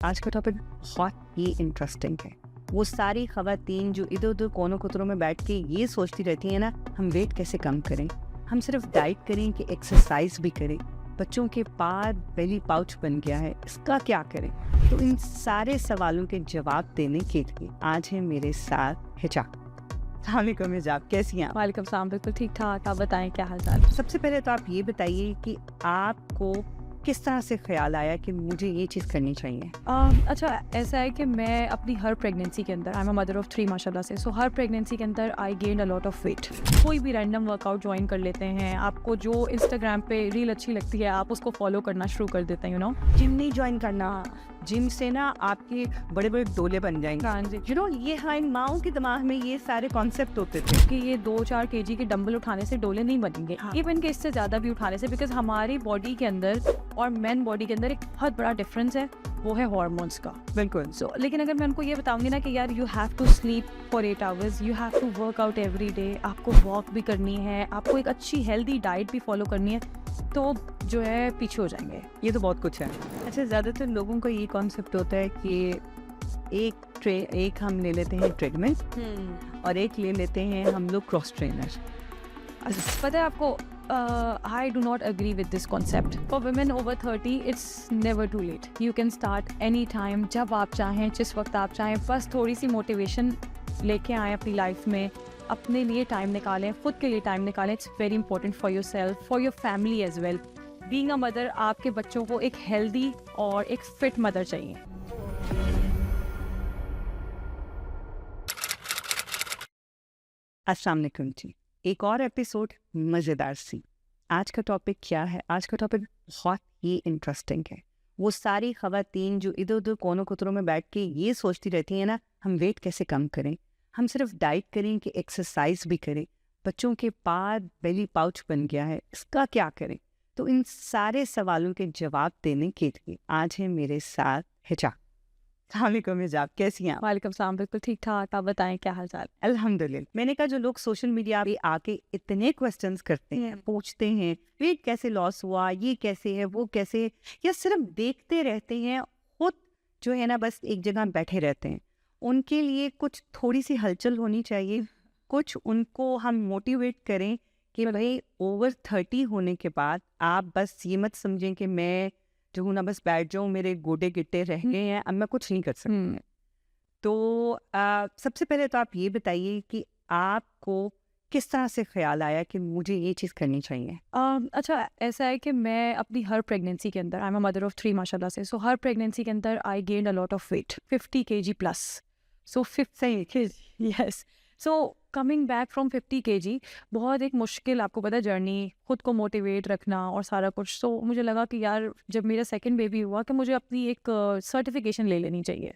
आज का टॉपिक बहुत ही इंटरेस्टिंग है। वो सारी खवातीन जो इधर उधर कोनों कुतरों में बैठ के ये सोचती रहती है ना, हम वेट कैसे कम करें, हम सिर्फ डाइट करें कि एक्सरसाइज भी करें, बच्चों के पार बेली पाउच बन गया है, इसका क्या करें। तो इन सारे सवालों के जवाब देने के लिए आज है मेरे साथ हिजाब। अस्सलामुअलैकुम हिजाब, कैसी हैं आप? वालेकुम सलाम, बिल्कुल ठीक ठाक। आप बताएं क्या हाल चाल? सबसे पहले तो आप ये बताइए कि आपको किस तरह से ख्याल आया कि मुझे ये चीज़ करनी चाहिए? अच्छा, ऐसा है कि मैं अपनी हर प्रेगनेंसी के अंदर, I am a mother of 3 माशाल्लाह से, सो हर प्रेगनेंसी के अंदर I gain a lot of weight. कोई भी रैंडम वर्कआउट ज्वाइन कर लेते हैं, आपको जो इंस्टाग्राम पे रील अच्छी लगती है आप उसको फॉलो करना शुरू कर देते हैं, जिम नहीं ज्वाइन करना, जिम से ना आपके बड़े बड़े डोले बन जाएंगे। हाँ जी। ये हाँ माओ के दिमाग में ये सारे कॉन्सेप्ट होते थे कि ये 2-4 केजी के डंबल उठाने से डोले नहीं बनेंगे, हाँ। इवन के इससे ज़्यादा भी उठाने से, बिकॉज हमारी बॉडी के अंदर और मैन बॉडी के अंदर एक बहुत बड़ा डिफरेंस है, वो है हार्मोन्स का। बिल्कुल। लेकिन अगर मैं उनको ये बताऊंगी ना कि यार you have to sleep for 8 hours, you have to work out every day, आपको वॉक भी करनी है, आपको एक अच्छी हेल्दी डाइट भी फॉलो करनी है, तो जो है पीछे हो जाएंगे। ये तो बहुत कुछ है। अच्छा, ज़्यादातर लोगों का ये कॉन्सेप्ट होता है कि एक हम ले लेते हैं ट्रेडमिल और एक ले लेते हैं हम लोग क्रॉस ट्रेनर। पता है आपको, I do not agree with this concept. For women over 30, it's never too late. You can start any time, जब आप चाहें, जिस वक्त आप चाहें, बस थोड़ी सी मोटिवेशन लेके आएँ अपनी लाइफ में, अपने लिए टाइम निकालें, खुद के लिए टाइम निकालें। It's very important for yourself, for your family as well. Being a mother, आपके बच्चों को एक हेल्दी और एक फिट मदर चाहिए। अस्सलाम वालेकुम जी, एक और एपिसोड मज़ेदार सी। आज का टॉपिक क्या है? आज का टॉपिक बहुत ही इंटरेस्टिंग है। वो सारी खवातीन जो इधर उधर कोनों कुतरों में बैठ के ये सोचती रहती है ना, हम वेट कैसे कम करें, हम सिर्फ डाइट करें कि एक्सरसाइज भी करें, बच्चों के पार बेली पाउच बन गया है, इसका क्या करें। तो इन सारे सवालों के जवाब देने के लिए आज है मेरे साथ हिजाब। अस्सलामुअलैकुम हिजाब, कैसी हैं आप? वालेकुम सलाम, बिल्कुल ठीक ठाक। आप बताएं क्या हाल चाल? अल्हम्दुलिल्लाह। मैंने कहा जो लोग सोशल मीडिया पे आके इतने क्वेश्चंस करते हैं, पूछते हैं वेट कैसे लॉस हुआ, ये कैसे है, वो कैसे है, या सिर्फ देखते रहते हैं, खुद जो है ना बस एक जगह बैठे रहते हैं, उनके लिए कुछ थोड़ी सी हलचल होनी चाहिए। कुछ उनको हम मोटिवेट करें कि भाई ओवर 30 होने के बाद आप बस ये मत समझें कि मैं जो हूँ ना बस बैठ जाऊँ, मेरे गोडे गिट्टे रह गए हैं, अब मैं कुछ नहीं कर सकती। तो सबसे पहले तो आप ये बताइए कि आपको किस तरह से ख्याल आया कि मुझे ये चीज़ करनी चाहिए? अच्छा, ऐसा है कि मैं अपनी हर प्रेगनेंसी के अंदर, I am a mother of 3 माशाल्लाह से, सो हर प्रेगनेंसी के अंदर I gain a lot of weight, 50 kg plus. So 50 yes. So coming back from 50 kg बहुत एक मुश्किल, आपको पता है, जर्नी, खुद को मोटिवेट रखना और सारा कुछ। सो मुझे लगा कि यार जब मेरा सेकंड बेबी हुआ कि मुझे अपनी एक सर्टिफिकेशन ले लेनी चाहिए,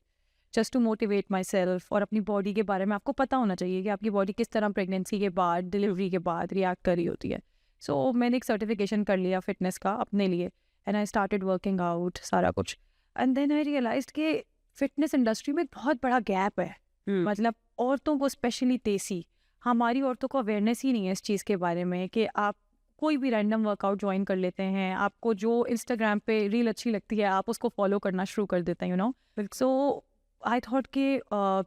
just to motivate myself. और अपनी बॉडी के बारे में आपको पता होना चाहिए कि आपकी बॉडी किस तरह प्रेगनेंसी के बाद, डिलीवरी के बाद रिएक्ट कर रही होती है। सो मैंने एक सर्टिफिकेशन कर लिया फिटनेस का अपने लिए, and I started working out, सारा कुछ। एंड देन आई रियलाइज्ड कि फिटनेस इंडस्ट्री में एक बहुत बड़ा गैप है। मतलब औरतों को स्पेशली तेसी, हमारी औरतों को अवेयरनेस ही नहीं है इस चीज़ के बारे में कि आप कोई भी रैंडम वर्कआउट ज्वाइन कर लेते हैं, आपको जो इंस्टाग्राम पे रील अच्छी लगती है आप उसको फॉलो करना शुरू कर देते हैं। सो आई थॉट कि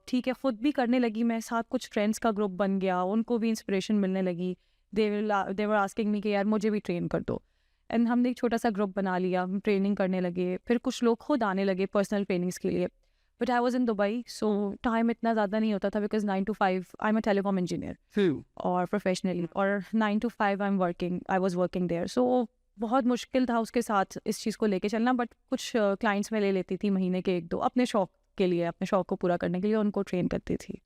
ठीक है, खुद भी करने लगी मैं, साथ कुछ फ्रेंड्स का ग्रुप बन गया, उनको भी इंस्पिरेशन मिलने लगी। दे वर आस्किंग मी कि यार मुझे भी ट्रेन कर दो, एंड हमने एक छोटा सा ग्रुप बना लिया, हम ट्रेनिंग करने लगे। फिर कुछ लोग खुद आने लगे पर्सनल ट्रेनिंग्स के लिए, but I was in Dubai, so time इतना ज़्यादा नहीं होता था, because 9 to 5 I am a telecom engineer और प्रोफेशनली, और 9 to 5 I was working there. So बहुत मुश्किल था उसके साथ इस चीज़ को लेके चलना, बट कुछ क्लाइंट्स में ले लेती थी महीने के 1-2 अपने शौक के लिए, अपने शौक को पूरा करने के लिए उनको ट्रेन करती थी।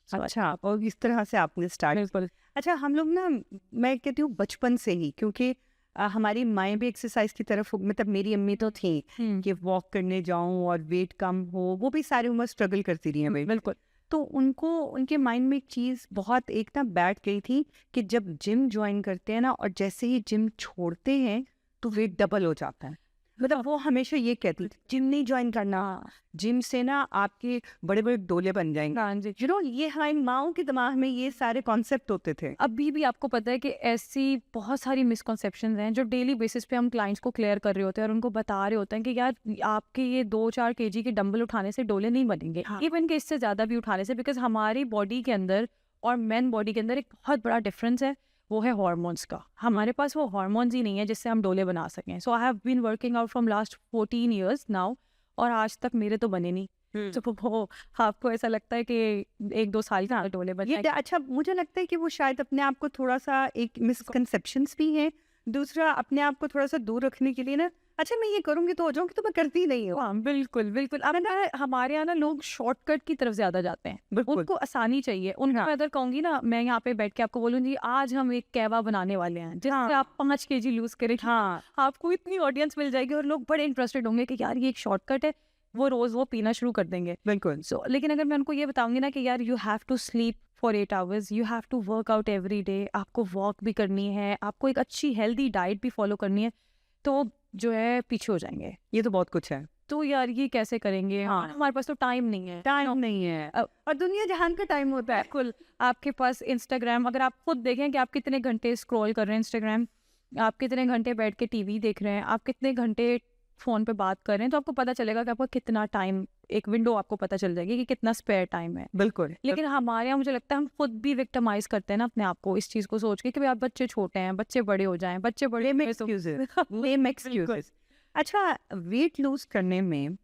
अच्छा, और इस तरह से आपने स्टार्ट। बिल्कुल। अच्छा, हम लोग ना, मैं कहती हूँ बचपन से ही, क्योंकि हमारी माएँ भी एक्सरसाइज की तरफ, मतलब मेरी अम्मी तो थी कि वॉक करने जाऊँ और वेट कम हो, वो भी सारी उम्र स्ट्रगल करती रही हैं भाई। बिल्कुल। तो उनको उनके माइंड में एक चीज़ बहुत एक ना बैठ गई थी कि जब जिम ज्वाइन करते हैं ना और जैसे ही जिम छोड़ते हैं तो वेट डबल हो जाता है। मतलब वो हमेशा ये कहती थी जिम नहीं ज्वाइन करना, जिम से ना आपके बड़े बड़े डोले बन जाएंगे। हाँ जी। ये हमारी माओं के दिमाग में ये सारे कॉन्सेप्ट होते थे। अभी भी आपको पता है कि ऐसी बहुत सारी मिसकॉन्सेप्शंस हैं जो डेली बेसिस पे हम क्लाइंट्स को क्लियर कर रहे होते हैं और उनको बता रहे होते हैं कि यार आपके ये 2-4 केजी के डंबल उठाने से डोले नहीं बनेंगे, इवन कि इससे ज़्यादा भी उठाने से, बिकॉज हमारी बॉडी के अंदर और मेन बॉडी के अंदर एक बहुत बड़ा डिफरेंस है, वो है हार्मोन्स का। हमारे पास वो हार्मोन्स ही नहीं है जिससे हम डोले बना सकें। So I have been working out from last 14 years now, और आज तक मेरे तो बने नहीं। तो वो आपको ऐसा लगता है कि 1-2 साल का डोले बन ये अच्छा, मुझे लगता है कि वो शायद अपने आप को थोड़ा सा एक मिसकंसेप्शंस भी है, दूसरा अपने आप को थोड़ा सा दूर रखने के लिए ना, अच्छा मैं ये करूंगी तो हो जाऊंगी, तो मैं करती नहीं हूँ। हाँ बिल्कुल बिल्कुल। अब ना हमारे यहाँ ना लोग शॉर्टकट की तरफ ज्यादा जाते हैं, उनको आसानी चाहिए। उनको मैं अगर कहूंगी ना, मैं यहाँ पे बैठ के आपको बोलूंगी आज हम एक कहवा बनाने वाले हैं जिससे आप 5 केजी लूज करें, आपको इतनी ऑडियंस मिल जाएगी और लोग बड़े इंटरेस्टेड होंगे कि यार ये एक शॉर्टकट है, वो रोज वो पीना शुरू कर देंगे। बिल्कुल। लेकिन अगर मैं उनको ये बताऊंगी ना कि यार you have to sleep for 8 hours, you have to work out every day, आपको वॉक भी करनी है, आपको एक अच्छी हेल्दी डाइट भी फॉलो करनी है, तो जो है पीछे हो जाएंगे। ये तो बहुत कुछ है, तो यार ये कैसे करेंगे, हमारे पास तो टाइम नहीं है। टाइम नहीं है, और दुनिया जहान का टाइम होता है। बिल्कुल। आपके पास इंस्टाग्राम, अगर आप खुद देखें कि आप कितने घंटे स्क्रॉल कर रहे हैं इंस्टाग्राम, आप कितने घंटे बैठ के टीवी देख रहे हैं, आप कितने घंटे फोन पे बात कर रहे हैं, तो आपको पता चलेगा कि आपका कितना टाइम, एक विंडो आपको पता चल जाएगी कि कितना स्पेयर टाइम है। बिल्कुल। लेकिन हमारे यहाँ मुझे लगता है हम खुद भी विक्टिमाइज करते हैं ना अपने आप को, इस चीज को सोच के कि भाई आप बच्चे छोटे हैं, बच्चे बड़े हो जाएं, बच्चे बड़े एक्सक्यूजेस। अच्छा, वेट लूज करने में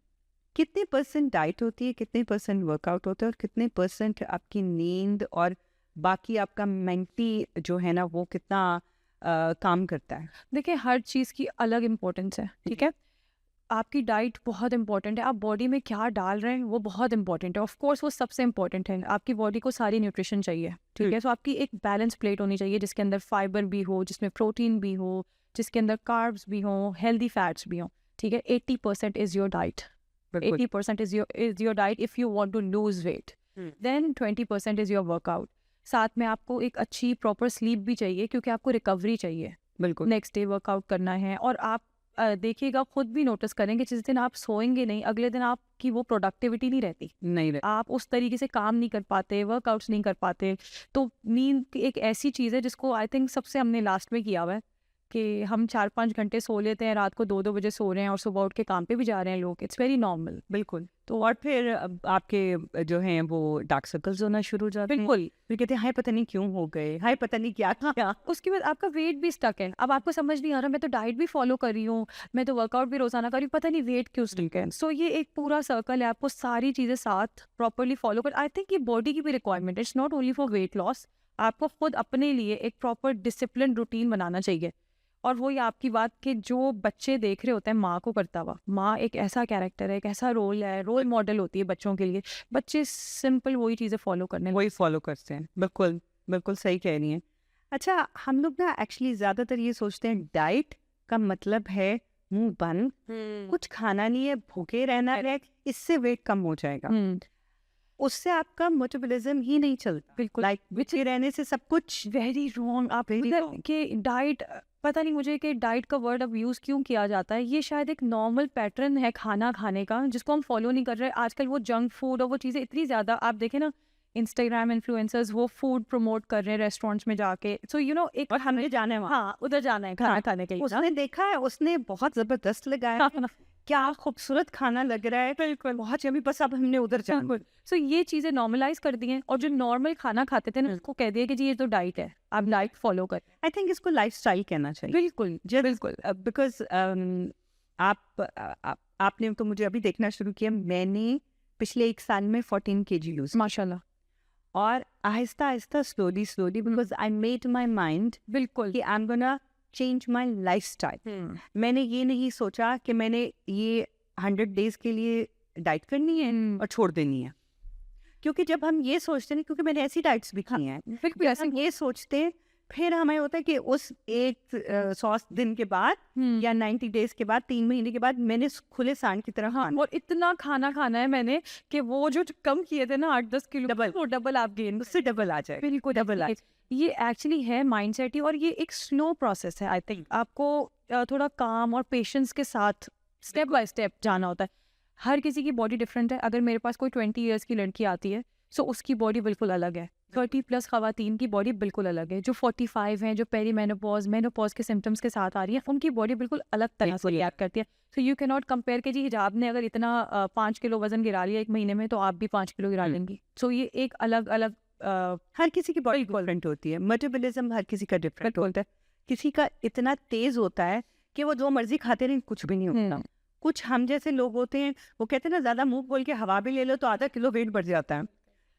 कितने % डाइट होती है, कितने % वर्कआउट होता है, और कितने % आपकी नींद और बाकी आपका मेंटली जो है ना वो कितना काम करता है? देखिए हर चीज़ की अलग इम्पोर्टेंस है, ठीक है। आपकी डाइट बहुत इंपॉर्टेंट है, आप बॉडी में क्या डाल रहे हैं वो बहुत इंपॉर्टेंट है। ऑफ कोर्स वो सबसे इंपॉर्टेंट है, आपकी बॉडी को सारी न्यूट्रिशन चाहिए, ठीक है। सो आपकी एक बैलेंस प्लेट होनी चाहिए जिसके अंदर फाइबर भी हो, जिसमें प्रोटीन भी हो, जिसके अंदर कार्ब्स भी हो, हेल्दी फैट्स भी हो, ठीक है। 80% is your diet, 80% is your diet if you want to lose weight, then 20% is your workout. साथ में आपको एक अच्छी प्रॉपर स्लीप भी चाहिए क्योंकि आपको रिकवरी चाहिए, बिल्कुल। नेक्स्ट डे वर्कआउट करना है। और आप देखिएगा, खुद भी नोटिस करेंगे, जिस दिन आप सोएंगे नहीं, अगले दिन आपकी वो प्रोडक्टिविटी नहीं रहती, आप उस तरीके से काम नहीं कर पाते, वर्कआउट्स नहीं कर पाते। तो नींद एक ऐसी चीज़ है जिसको आई थिंक सबसे हमने लास्ट में किया हुआ है कि हम 4-5 घंटे सो लेते हैं, रात को 2-2 बजे सो रहे हैं और सुबह उठ के काम पे भी जा रहे हैं लोग। It's very normal. बिल्कुल। तो और फिर आपके जो हैं वो डार्क सर्कल्स होना शुरू हो जाते हैं। बिल्कुल। फिर कहते हैं हाय पता नहीं क्यों हो गए, हाय पता नहीं क्या किया। उसके बाद आपका वेट भी स्टक है, अब आपको समझ नहीं आ रहा, मैं तो डाइट भी फॉलो कर रही हूँ, मैं तो वर्कआउट भी रोजाना कर रही हूँ, पता नहीं वेट क्यों स्टक है। सो ये एक पूरा सर्कल है, आपको सारी चीज़ें साथ प्रॉपरली फॉलो कर। आई थिंक ये बॉडी की भी रिक्वायरमेंट है, it's not only for weight loss. आपको खुद अपने लिए एक प्रॉपर डिसिप्लिन रूटीन बनाना चाहिए। और वही आपकी बात कि जो बच्चे देख रहे होते हैं माँ को करता हुआ, माँ एक ऐसा कैरेक्टर है, एक ऐसा रोल है, रोल मॉडल होती है बच्चों के लिए। बच्चे सिंपल वही चीज़ें फॉलो करते हैं। बिल्कुल बिल्कुल सही कह रही हैं। अच्छा, हम लोग ना एक्चुअली ज़्यादातर ये सोचते हैं डाइट का मतलब है मुंह बंद, कुछ खाना नहीं है, भूखे रहना है, इससे वेट कम हो जाएगा। उससे आपका मेटाबॉलिज्म ही नहीं चलता। बिल्कुल। भूखे रहने से सब कुछ वेरी रॉन्ग। आप कि डाइट, पता नहीं मुझे कि डाइट का वर्ड अब यूज़ क्यों किया जाता है। ये शायद एक नॉर्मल पैटर्न है खाना खाने का जिसको हम फॉलो नहीं कर रहे। आजकल वो जंक फूड और वो चीज़ें इतनी ज़्यादा, आप देखें ना इंस्टाग्राम इन्फ्लुएंसर्स वो फूड प्रमोट कर रहे हैं रेस्टोरेंट्स में जाके। सो यू नो एक, और हमें जाना है वहाँ, हाँ उधर जाना है खाना खाने के लिए। उसने देखा है, उसने बहुत जबरदस्त लगाया, क्या खूबसूरत खाना लग रहा है, बिल्कुल बहुत यम्मी, बस अब हमने उधर जाना। सो ये चीज़ें नॉर्मलाइज कर दी हैं, और जो नॉर्मल खाना खाते थे ना उसको कह दिया कि जी ये तो डाइट है, आप डाइट फॉलो करें। आई थिंक इसको लाइफस्टाइल कहना चाहिए। बिल्कुल बिल्कुल। बिकॉज आपने तो मुझे अभी देखना शुरू किया, मैंने पिछले 1 साल में 14 kg लूज, माशाल्लाह। और Aahista Aahista slowly because I made my mind बिल्कुल कि I am gonna change my lifestyle. मैंने ये नहीं सोचा कि मैंने ये 100 days के लिए डाइट करनी है और छोड़ देनी है, क्योंकि जब हम ये सोचते हैं, क्योंकि मैंने ऐसी डाइट्स भी की हैं, बिल्कुल ऐसे हम ये सोचते हैं, फिर हमें होता है कि उस 100 दिन के बाद या 90 days के बाद, 3 महीने के बाद मैंने खुले सांड की तरह खाना, और इतना खाना खाना है मैंने कि वो जो कम किए थे ना 8-10 किलो, वो डबल आप गेन, उससे डबल आ जाए। बिल्कुल डबल आ जाए। ये एक्चुअली है माइंडसेट ही, और ये एक स्लो प्रोसेस है। आई थिंक आपको थोड़ा काम और पेशेंस के साथ स्टेप बाय स्टेप जाना होता है। हर किसी की बॉडी डिफरेंट है। अगर मेरे पास कोई 20 ईयर्स की लड़की आती है सो उसकी बॉडी बिल्कुल अलग है। 30 प्लस खवातीन की बॉडी बिल्कुल अलग है। जो 45 हैं, जो पेरीमेनोपॉज मेनोपॉज के सिम्टम्स के साथ आ रही है, उनकी बॉडी बिल्कुल अलग तरह से रिएक्ट करती है। So you can not compare कि जी हिजाब ने अगर इतना 5 किलो वजन गिरा लिया 1 महीने में तो आप भी 5 किलो गिरा लेंगी। सो ये एक अलग अलग हर किसी की बॉडी डिफरेंट होती है। मेटाबॉलिज्म हर किसी का डिफरेंट होता है। किसी का इतना तेज होता है कि वो जो मर्जी खाते रहे कुछ भी नहीं होता। कुछ हम जैसे लोग होते हैं, वो कहते हैं ना, ज्यादा मुंह खोल के हवा भी ले लो तो आधा किलो वेट बढ़ जाता है।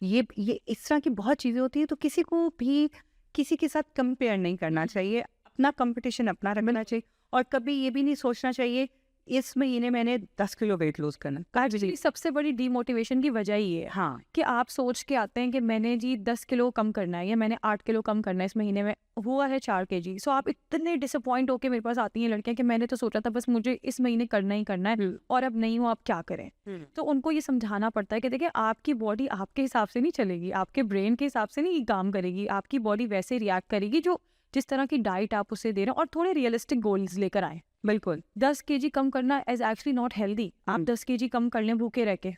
ये इस तरह की बहुत चीजें होती हैं। तो किसी को भी किसी के साथ कंपेयर नहीं करना चाहिए। अपना कंपटीशन अपना रखना चाहिए और कभी ये भी नहीं सोचना चाहिए इस महीने मैंने 10 किलो वेट लूज करना। सबसे बड़ी डीमोटिवेशन की वजह ये है हाँ, कि आप सोच के आते हैं कि मैंने जी 10 किलो कम करना है या मैंने 8 किलो कम करना है, इस महीने में हुआ है 4 kg। सो आप इतने डिसअपॉइंट होके मेरे पास आती हैं लड़कियां कि मैंने तो सोचा था बस मुझे इस महीने करना ही करना है और अब नहीं हो, आप क्या करें। तो उनको ये समझाना पड़ता है कि देखिए आपकी बॉडी आपके हिसाब से नहीं चलेगी, आपके ब्रेन के हिसाब से नहीं काम करेगी। आपकी बॉडी वैसे रिएक्ट करेगी जो जिस तरह की डाइट आप उसे दे रहे हैं। और थोड़े रियलिस्टिक गोल्स लेकर आए। बिल्कुल 10 kg कम करना इज एक्चुअली नॉट हेल्दी। आप 10 kg कम कर लें भूखे रह के,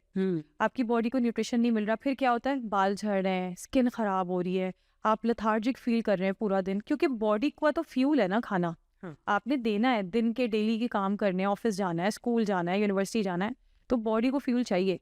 आपकी बॉडी को न्यूट्रिशन नहीं मिल रहा, फिर क्या होता है, बाल झड़ रहे हैं, स्किन खराब हो रही है, आप लेथार्जिक फील कर रहे हैं पूरा दिन। क्योंकि बॉडी का तो फ्यूल है ना खाना, आपने देना है, दिन के डेली के काम करने हैं, ऑफिस जाना है, स्कूल जाना है, यूनिवर्सिटी जाना है, तो बॉडी को फ्यूल चाहिए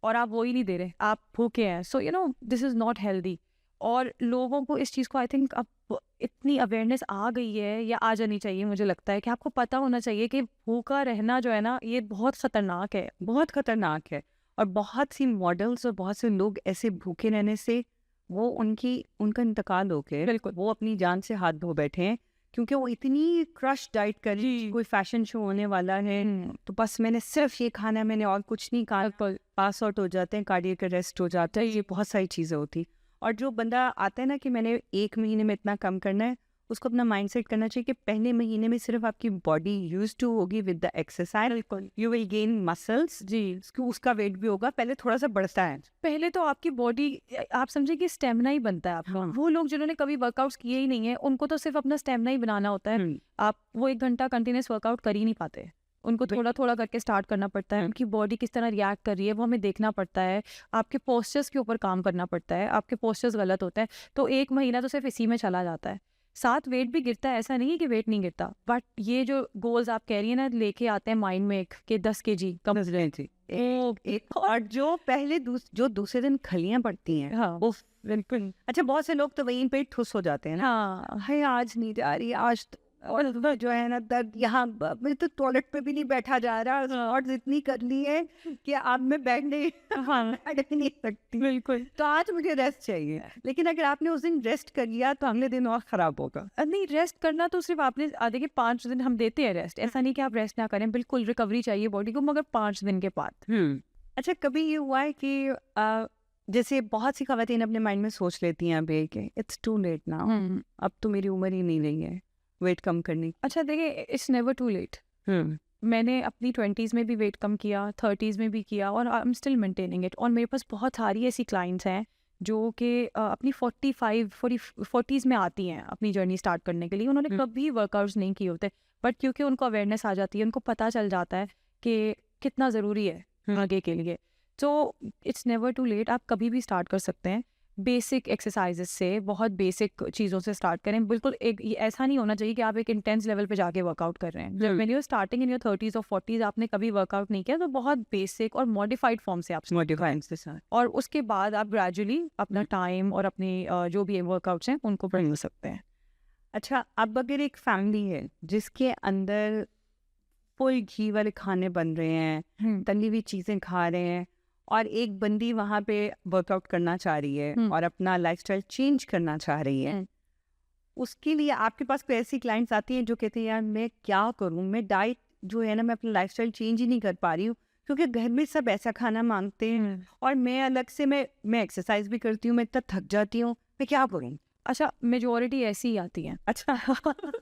और आप वो ही नहीं दे रहे, आप भूखे हैं। So you know this is not healthy. और लोगों को इस चीज़ को आई थिंक अब इतनी अवेयरनेस आ गई है या आ जानी चाहिए, मुझे लगता है कि आपको पता होना चाहिए कि भूखा रहना जो है ना ये बहुत ख़तरनाक है, बहुत खतरनाक है। और बहुत सी मॉडल्स और बहुत से लोग ऐसे भूखे रहने से वो उनका इंतकाल हो गया। बिल्कुल। वो अपनी जान से हाथ धो बैठे हैं क्योंकि वो इतनी क्रश डाइट कर रही, कोई फैशन शो होने वाला है तो बस मैंने सिर्फ ये खाना है, मैंने और कुछ नहीं खाना, पास आउट हो जाते हैं, कार्डियक अरेस्ट हो जाता है, ये बहुत सारी चीज़ें होती। और जो बंदा आता है ना कि मैंने 1 महीने में इतना कम करना है, उसको अपना माइंडसेट करना चाहिए कि पहले महीने में सिर्फ आपकी बॉडी यूज टू होगी with the exercise, you will gain muscles जी, उसका वेट भी होगा, पहले थोड़ा सा बढ़ता है। पहले तो आपकी बॉडी आप समझे कि स्टेमिना ही बनता है आपका। वो लोग जिन्होंने कभी वर्कआउट्स किए ही नहीं है उनको तो सिर्फ अपना स्टेमिना ही बनाना होता है। आप वो 1 घंटा कंटिन्यूस वर्कआउट कर ही नहीं पाते, उनको थोड़ा थोड़ा करके स्टार्ट करना पड़ता है। उनकी बॉडी किस तरह रिएक्ट कर रही है वो हमें देखना पड़ता है, आपके पोस्चर्स के ऊपर काम करना पड़ता है। आपके पोस्चर्स गलत होते हैं तो 1 महीना तो सिर्फ इसी में चला जाता है। साथ वेट भी गिरता है, ऐसा नहीं है कि वेट नहीं गिरता, बट ये जो गोल्स आप कह रही है ना लेके आते हैं माइंड में कि 10 kg कम थी और जो पहले जो दूसरे दिन खलियां पड़ती हैं, हाँ वो बिल्कुल। अच्छा, बहुत से लोग तो वहीं पे ठुस हो जाते हैं ना, हाँ हाय आज नहीं जा रही, आज और जो है ना दर्द, यहाँ मैं तो टॉयलेट पे भी नहीं बैठा जा रहा, शॉर्ट्स इतनी कर ली है कि अब मैं बैठ नहीं सकती। बिल्कुल। तो आज मुझे रेस्ट चाहिए, लेकिन अगर आपने उस दिन रेस्ट कर लिया तो अगले दिन और खराब होगा। नहीं, रेस्ट करना तो सिर्फ आपने देखिए 5 दिन हम देते हैं रेस्ट, ऐसा नहीं कि आप रेस्ट ना करें, बिल्कुल रिकवरी चाहिए बॉडी को, मगर 5 दिन के बाद। अच्छा, कभी ये हुआ है कि जैसे बहुत सी खवातीन अपने माइंड में सोच लेती हैं अभी कि इट्स टू लेट नाउ, अब तो मेरी उम्र ही नहीं रही है वेट कम करने। अच्छा देखिए, इट्स नेवर टू लेट। मैंने अपनी 20s में भी वेट कम किया, 30s में भी किया और I am still maintaining it. और मेरे पास बहुत सारी ऐसी क्लाइंट्स हैं जो कि अपनी 40s में आती हैं अपनी जर्नी स्टार्ट करने के लिए। उन्होंने कभी वर्कआउट्स नहीं किए होते, बट क्योंकि उनको अवेयरनेस आ जाती है, उनको पता चल जाता है कि कितना ज़रूरी है आगे के लिए। तो इट्स नेवर टू लेट, आप कभी भी स्टार्ट कर सकते हैं। बेसिक एक्सरसाइजेस से, बहुत बेसिक चीज़ों से स्टार्ट करें। बिल्कुल एक ऐसा नहीं होना चाहिए कि आप एक इंटेंस लेवल पे जाके वर्कआउट कर रहे हैं। जब when you are starting in your 30s और 40s आपने कभी वर्कआउट नहीं किया तो बहुत बेसिक और मॉडिफाइड फॉर्म से आप मॉडिफाइड के साथ, और उसके बाद आप ग्रेजुअली अपना टाइम और अपने जो भी वर्कआउट्स हैं उनको बढ़ा सकते हैं। अच्छा, अब अगर एक फैमिली है जिसके अंदर फुल घी वाले खाने बन रहे हैं, तली हुई चीज़ें खा रहे हैं, और एक बंदी वहाँ पे वर्कआउट करना चाह रही है और अपना लाइफस्टाइल चेंज करना चाह रही है, उसके लिए आपके पास कोई ऐसी क्लाइंट्स आती हैं जो कहते हैं यार मैं क्या करूँ, मैं डाइट जो है ना, मैं अपना लाइफस्टाइल चेंज ही नहीं कर पा रही हूँ क्योंकि घर में सब ऐसा खाना मांगते हैं और मैं अलग से मैं एक्सरसाइज भी करती हूँ, मैं इतना थक जाती हूँ, मैं क्या करूँ? अच्छा, मेजॉरिटी ऐसी ही आती हैं। अच्छा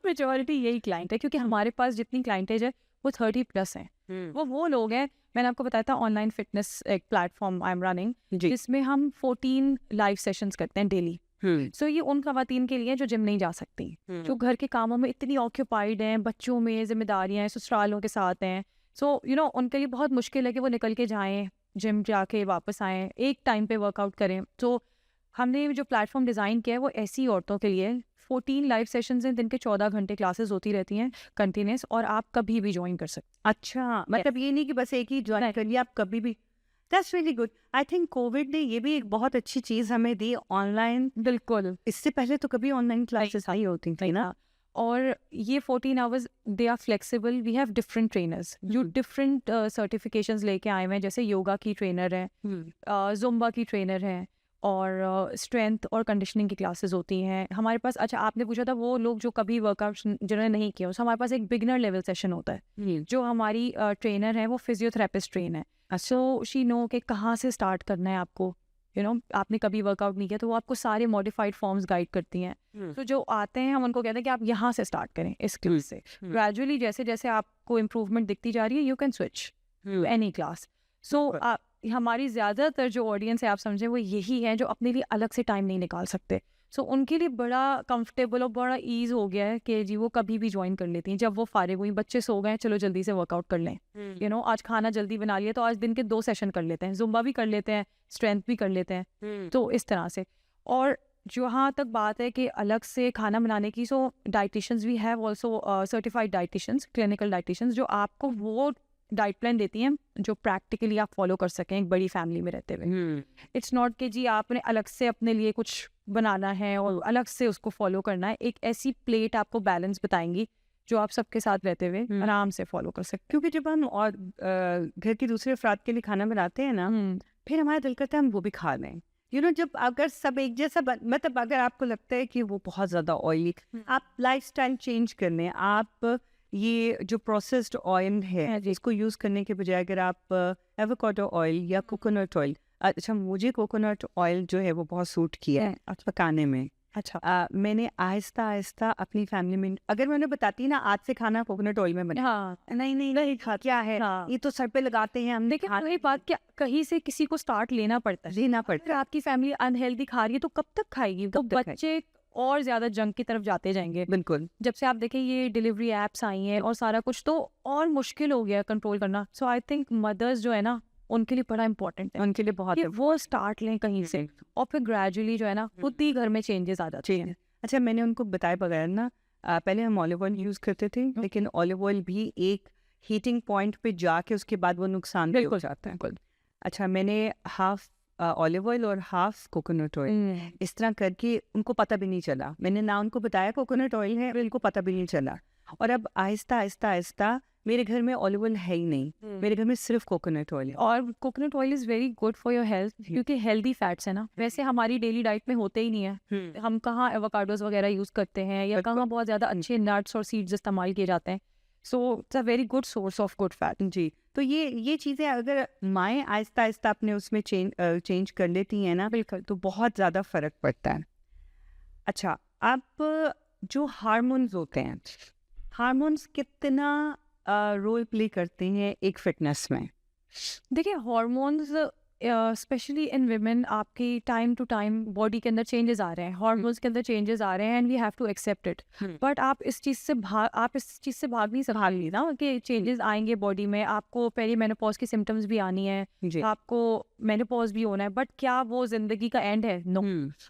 मेजॉरिटी यही क्लाइंट है क्योंकि हमारे पास जितनी क्लाइंटेज है वो 30+ हैं। वो लोग हैं, मैंने आपको बताया था ऑनलाइन फिटनेस एक प्लेटफॉर्म आई एम रनिंग, जिसमें हम 14 लाइव सेशंस करते हैं डेली। सो ये उन खवातीन के लिए जो जिम नहीं जा सकती, जो घर के कामों में इतनी ऑक्यूपाइड हैं, बच्चों में जिम्मेदारियां हैं, ससुरालों के साथ हैं, सो उनके लिए बहुत मुश्किल है कि वो निकल के जाएं, जिम जाके वापस आएँ, एक टाइम पे वर्कआउट करें। तो हमने जो प्लेटफॉर्म डिज़ाइन किया है वो ऐसी औरतों के लिए 14 लाइव सेशंस हैं, दिन के 14 घंटे क्लासेस होती रहती हैं कंटिन्यूस, और आप कभी भी ज्वाइन कर सकते अच्छा, मतलब ये नहीं कि बस एक ही ज्वाइन नहीं। कर लिया, आप कभी भी। That's really good. I think Covid ने ये भी एक बहुत अच्छी चीज़ हमें दी, ऑनलाइन। बिल्कुल इससे पहले तो कभी ऑनलाइन क्लासेस आई होती थी ना। और ये 14 hours they are flexible, we have different trainers जो डिफरेंट सर्टिफिकेशंस लेके आए हुए हैं, जैसे योगा की ट्रेनर है, जुम्बा की ट्रेनर है, और स्ट्रेंथ और कंडीशनिंग की क्लासेस होती हैं हमारे पास। अच्छा, आपने पूछा था वो लोग जो कभी वर्कआउट जिन्होंने नहीं किया, तो हमारे पास एक बिगिनर लेवल सेशन होता है। जो हमारी ट्रेनर है वो फिजियोथेरेपिस्ट ट्रेन है, सो शी नो कि कहाँ से स्टार्ट करना है आपको। आपने कभी वर्कआउट नहीं किया तो वो आपको सारे मॉडिफाइड फॉर्म्स गाइड करती हैं। तो जो आते हैं हम उनको कहते हैं कि आप यहाँ से स्टार्ट करें, इस क्लास से। ग्रेजुअली जैसे जैसे आपको इम्प्रूवमेंट दिखती जा रही है, you can switch any class. So हमारी ज़्यादातर जो ऑडियंस है, आप समझें, वो यही है जो अपने लिए अलग से टाइम नहीं निकाल सकते। सो उनके लिए बड़ा कंफर्टेबल और बड़ा ईज हो गया है कि जी वो कभी भी ज्वाइन कर लेती हैं। जब वो फारिग हुई, बच्चे सो गए, चलो जल्दी से वर्कआउट कर लें। आज खाना जल्दी बना लिया तो आज दिन के 2 सेशन कर लेते हैं, जुम्बा भी कर लेते हैं, स्ट्रेंथ भी कर लेते हैं। तो इस तरह से। और जहाँ तक बात है कि अलग से खाना बनाने की, so dietitians we have also certified dietitians, clinical dietitians, जो आपको वो डाइट प्लान देती हैं जो प्रैक्टिकली आप फॉलो कर सकें एक बड़ी फैमिली में रहते हुए। इट्स नॉट कि जी आपने अलग से अपने लिए कुछ बनाना है और अलग से उसको फॉलो करना है। एक ऐसी प्लेट आपको बैलेंस बताएंगी जो आप सबके साथ रहते हुए आराम से फॉलो कर सकते क्योंकि जब हम और घर के दूसरे अफराद के लिए खाना बनाते हैं ना, फिर हमारा दिल करता है हम वो भी खा लें। जब अगर सब एक जैसा मतलब अगर आपको लगता है कि वो बहुत ज़्यादा ऑयली, आप लाइफस्टाइल चेंज कर लें। आप ये जो प्रोसेस्ड ऑयल है इसको यूज़ करने के बजाय अगर आप एवोकाडो ऑयल या कोकोनट ऑयल, अच्छा मुझे कोकोनट ऑयल जो है वो बहुत सूट किया है पकाने में। अच्छा मैंने आहिस्ता आहिस्ता अपनी फैमिली में, अगर मैं उन्हें बताती ना आज से खाना कोकोनट ऑयल में बना, नहीं खा, क्या है ये तो सर पे लगाते हैं हम। लेकिन वही बात, क्या कहीं से किसी को स्टार्ट लेना पड़ता है। अगर आपकी फैमिली अनहेल्दी खा रही है तो कब तक खाएगी? तो बच्चे और ज्यादा जंक की तरफ जाते जाएंगे। बिल्कुल। जब से आप देखें ये डिलीवरी एप्स आई हैं और सारा कुछ, तो और मुश्किल हो गया कंट्रोल करना। सो आई थिंक मदर्स जो है ना, उनके लिए बड़ा इंपॉर्टेंट है, उनके लिए बहुत है वो स्टार्ट लें कहीं से, और फिर ग्रेजुअली जो है ना खुद ही घर में चेंजेस आ जाते हैं। अच्छा, मैंने उनको बताए बगैर ना, पहले हम ऑलिव ऑयल यूज़ करते थे, लेकिन ऑलिव ऑयल भी एक हीटिंग पॉइंट पे जाके उसके बाद वो नुकसान हो जाता है। अच्छा, मैंने हाफ ऑलिव ऑयल और हाफ कोकोनट ऑयल इस तरह करके, उनको पता भी नहीं चला। मैंने ना उनको बताया कोकोनट ऑयल है, उनको पता भी नहीं चला। और अब आहिस्ता आहिस्ता आहिस्ता मेरे घर में ऑलिव ऑयल है ही नहीं, मेरे घर में सिर्फ कोकोनट ऑयल है। और coconut oil is very good for your health, क्योंकि हेल्दी फैट्स है ना, वैसे हमारी डेली डाइट में होते ही नहीं है। हम कहाँ एवोकाडोस वगैरह यूज़ करते हैं, या कहाँ बहुत ज़्यादा अच्छे नट्स और सीड्स इस्तेमाल किए जाते हैं। So it's a very good source of good fat. जी, तो ये चीज़ें अगर माएँ आहिस्ता आहिस्ता अपने उसमें चेंज कर लेती हैं ना, बिल्कुल, तो बहुत ज़्यादा फ़र्क पड़ता है। अच्छा, अब जो हार्मोन्स होते हैं, हार्मोन्स कितना रोल प्ले करते हैं एक फिटनेस में? देखिए, हार्मोन्स स्पेशली इन विमेन, आपकी टाइम टू टाइम बॉडी के अंदर चेंजेस आ रहे हैं, हार्मोन्स के अंदर चेंजेस आ रहे हैं, and we have to accept it. But आप इस चीज़ से भाग नहीं सकती ना कि चेंजेस आएंगे बॉडी में। आपको पेरी मेनोपॉज की सिम्टम्स भी आनी है, आपको मेनोपॉज भी होना है, बट क्या वो जिंदगी का एंड है? नो।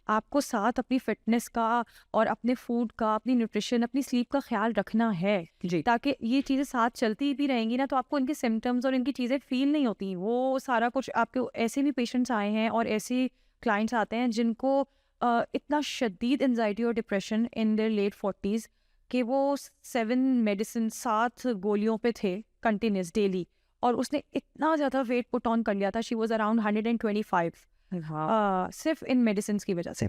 आपको साथ अपनी फिटनेस का और अपने फूड का, अपनी न्यूट्रिशन, अपनी स्लीप का ख्याल रखना है, ताकि ये चीज़ें साथ चलती भी रहेंगी ना, तो आपको इनके सिम्टम्स और इनकी चीज़ें फील नहीं होती। वो सारा कुछ आपके, ऐसे भी पेशेंट्स आए हैं और ऐसे क्लाइंट्स आते हैं जिनको इतना शदीद एंजाइटी और depression in their late 40s कि वो 7 गोलियों पे थे कंटिन्यूस डेली, और उसने इतना ज़्यादा वेट पुट ऑन कर लिया था, शी वॉज अराउंड 125 सिर्फ इन मेडिसिन की वजह से।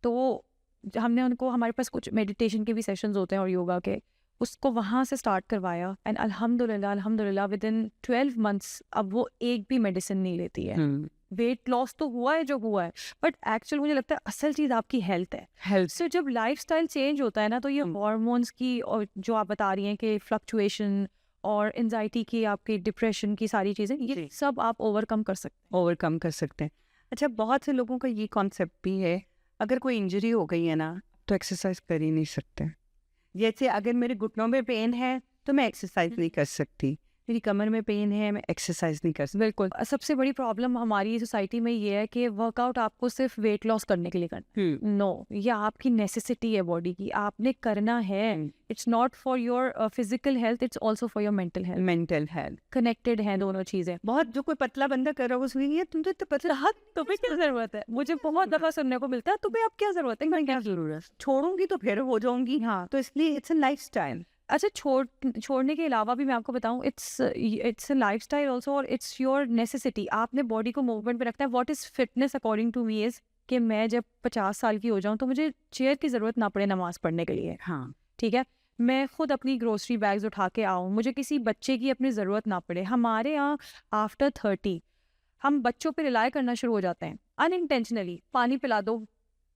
तो हमने उनको, हमारे पास कुछ मेडिटेशन के भी सेशंस होते हैं और योगा के, उसको वहाँ से स्टार्ट करवाया, एंड अल्हम्दुलिल्लाह विद इन 12 months अब वो एक भी मेडिसिन नहीं लेती है। वेट लॉस तो हुआ है जो हुआ है, बट एक्चुअल मुझे लगता है असल चीज़ आपकी हेल्थ है। So, जब लाइफस्टाइल चेंज होता है ना, तो ये हार्मोन्स की, और जो आप बता रही हैं कि फ्लक्चुएशन और एंजाइटी की, आपकी डिप्रेशन की सारी चीज़ें, ये सब आप ओवरकम कर सकते हैं। अच्छा, बहुत से लोगों का ये कॉन्सेप्ट भी है, अगर कोई इंजरी हो गई है ना तो एक्सरसाइज कर ही नहीं सकते। जैसे अगर मेरे घुटनों में पेन है तो मैं एक्सरसाइज नहीं कर सकती, मेरी कमर में पेन है, मैं एक्सरसाइज नहीं कर सकती। बिल्कुल सबसे बड़ी प्रॉब्लम हमारी सोसाइटी में ये है कि वर्कआउट आपको सिर्फ वेट लॉस करने के लिए करना, नो, ये आपकी नेसेसिटी है बॉडी की, आपने करना है। It's not for your physical health, it's also for your mental health. Mental health connected हैं दोनों चीजें। बहुत, जो कोई पतला बंदा कर रहा है उसमें ये तुम तो इतना पतला, तुम्हें क्या जरूरत है? मुझे बहुत दफा सुनने को मिलता है, तुम्हें अब क्या जरूरत है? क्या जरूरत, छोड़ूंगी तो फिर हो जाऊंगी। हाँ, तो इसलिए इट्स अ लाइफस्टाइल। अच्छा, छोड़ने के अलावा भी मैं आपको बताऊं, इट्स अ लाइफस्टाइल ऑल्सो, और इट्स योर नेसेसिटी। आपने बॉडी को मूवमेंट पे रखना है। What is fitness according to me is कि मैं जब 50 साल की हो जाऊं तो मुझे चेयर की जरूरत ना पड़े नमाज पढ़ने के लिए। हाँ, ठीक है, मैं खुद अपनी ग्रोसरी बैग्स उठा के आऊँ, मुझे किसी बच्चे की अपनी ज़रूरत ना पड़े। हमारे यहाँ आफ्टर 30 हम बच्चों पे रिलाई करना शुरू हो जाते हैं अनइंटेंशनली। पानी पिला दो,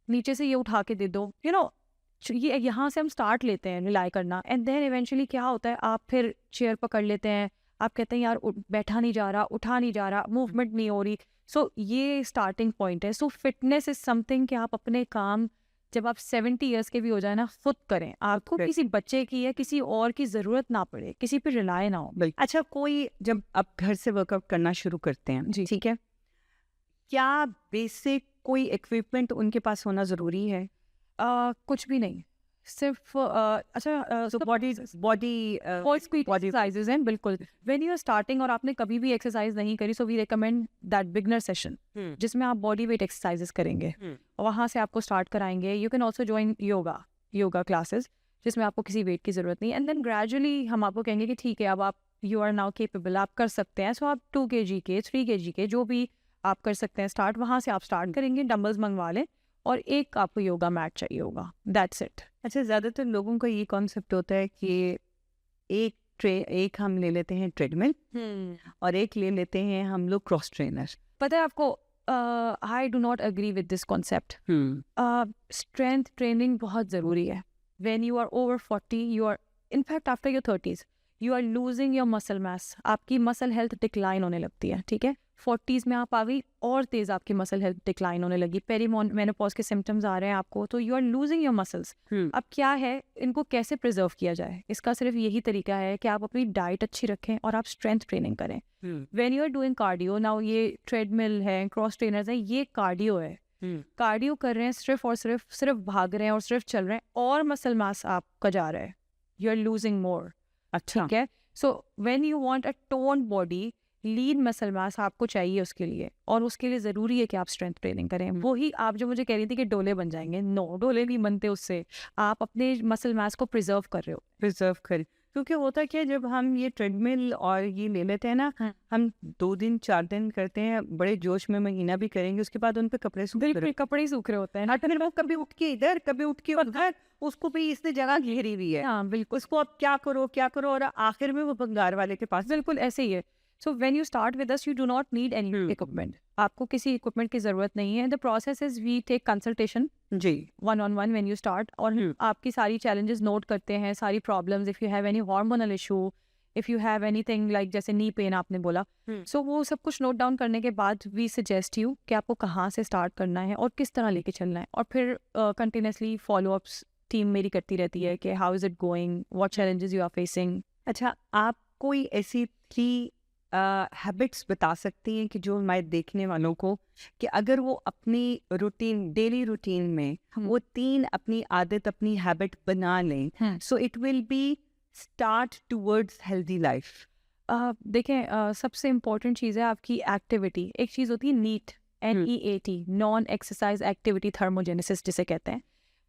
नीचे से ये उठा के दे दो, यू नो, ये यहाँ से हम स्टार्ट लेते हैं रिलाई करना। एंड देन इवेंचुअली क्या होता है, आप फिर चेयर पकड़ लेते हैं, आप कहते हैं यार बैठा नहीं जा रहा, उठा नहीं जा रहा, मूवमेंट नहीं हो रही। सो ये स्टार्टिंग पॉइंट है। सो फिटनेस इज समथिंग कि आप अपने काम जब आप 70 ईयर्स के भी हो जाए ना, खुद करें। आपको किसी बच्चे की या किसी और की जरूरत ना पड़े, किसी पे रिलाय ना हो। अच्छा, कोई जब आप घर से वर्कआउट करना शुरू करते हैं, जी, ठीक है, क्या बेसिक कोई इक्विपमेंट उनके पास होना जरूरी है? कुछ भी नहीं, सिर्फ तो बॉडी एक्सरसाइजेज हैं। बिल्कुल, व्हेन यू आर स्टार्टिंग और आपने कभी भी एक्सरसाइज नहीं करी, so we recommend that beginner session जिसमें आप बॉडी वेट एक्सरसाइजेस करेंगे, वहाँ से आपको स्टार्ट कराएंगे। You can also join yoga classes जिसमें आपको किसी वेट की जरूरत नहीं। एंड देन ग्रेजुअली हम आपको कहेंगे कि ठीक है, अब आप यू आर नाउ केपेबल, आप कर सकते हैं। सो आप 2 kg के 3 kg के जो भी आप कर सकते हैं स्टार्ट, वहाँ से आप स्टार्ट करेंगे। डंबल्स मंगवा लें और एक आपको योगा मैट चाहिए होगा, दैट्स इट। अच्छा, ज़्यादातर लोगों का ये कॉन्सेप्ट होता है कि एक हम ले लेते हैं ट्रेडमिल और एक ले लेते हैं हम लोग क्रॉस ट्रेनर। पता है आपको, I do not agree with this concept. Strength training बहुत ज़रूरी है। When you are over 40, you are in fact after your 30s you are losing your muscle mass, आपकी मसल हेल्थ डिक्लाइन होने लगती है। ठीक है, 40s में आप आ गई और तेज़ आपकी मसल हेल्थ डिक्लाइन होने लगी, पेरीमेनोपॉज के सिम्टम्स आ रहे हैं आपको, तो you are losing your muscles. अब क्या है, इनको कैसे प्रिजर्व किया जाए? इसका सिर्फ यही तरीका है कि आप अपनी डाइट अच्छी रखें और आप स्ट्रेंथ ट्रेनिंग करें। When you are doing cardio, now ये ट्रेडमिल है, क्रॉस ट्रेनर्स है, ये कार्डियो है। कार्डियो कर रहे हैं सिर्फ और सिर्फ भाग रहे हैं और सिर्फ चल रहे हैं और मसल मास आपका जा रहा है, यू आर लूजिंग मोर। अच्छा, ठीक है, so when you want a toned body, lean muscle mass आपको चाहिए उसके लिए, और उसके लिए ज़रूरी है कि आप स्ट्रेंथ ट्रेनिंग करें। वही आप जो मुझे कह रही थी कि डोले बन जाएंगे, नो, डोले नहीं बनते उससे, आप अपने मसल मास को प्रिजर्व कर रहे हो। प्रिजर्व करें, क्योंकि होता क्या है, जब हम ये ट्रेडमिल और ये ले लेते हैं ना, हम 2 दिन 4 दिन करते हैं, बड़े जोश में महीना भी करेंगे, उसके बाद उन पे कपड़े सूख रहे, बिल्कुल कपड़े ही सूख रहे होते हैं। फिर वो कभी उठ के इधर, कभी उठ के उधर, उसको भी इसने जगह घेरी हुई है। हाँ बिल्कुल, उसको अब क्या करो, और आखिर में वो भंगार वाले के पास। बिल्कुल ऐसे ही है। So when you start with us, you do not need any equipment, आपको किसी इक्विपमेंट की जरूरत नहीं है। The process is we take consultation जी, 1-on-1 व्हेन यू स्टार्ट, और आपकी सारी चैलेंजेस नोट करते हैं, सारी problems, if you have any hormonal issue, if you have anything like जैसे नी पेन आपने बोला, सो वो सब कुछ नोट डाउन करने के बाद वी सजेस्ट यू कि आपको कहाँ से स्टार्ट करना है और किस तरह लेके चलना है, और फिर कंटिन्यूसली फॉलोअप्स टीम मेरी करती रहती है कि how is it going, what challenges you are facing. अच्छा, आप कोई ऐसी 3 हैबिट्स बता सकती हैं कि जो हमारे देखने वालों को, कि अगर वो अपनी रूटीन, डेली रूटीन में वो 3 अपनी आदत, अपनी हैबिट बना लें, so it will be start towards healthy life? देखें, सबसे इम्पोर्टेंट चीज़ है आपकी एक्टिविटी। एक चीज़ होती है neat, NEAT, non exercise activity thermogenesis जिसे कहते हैं,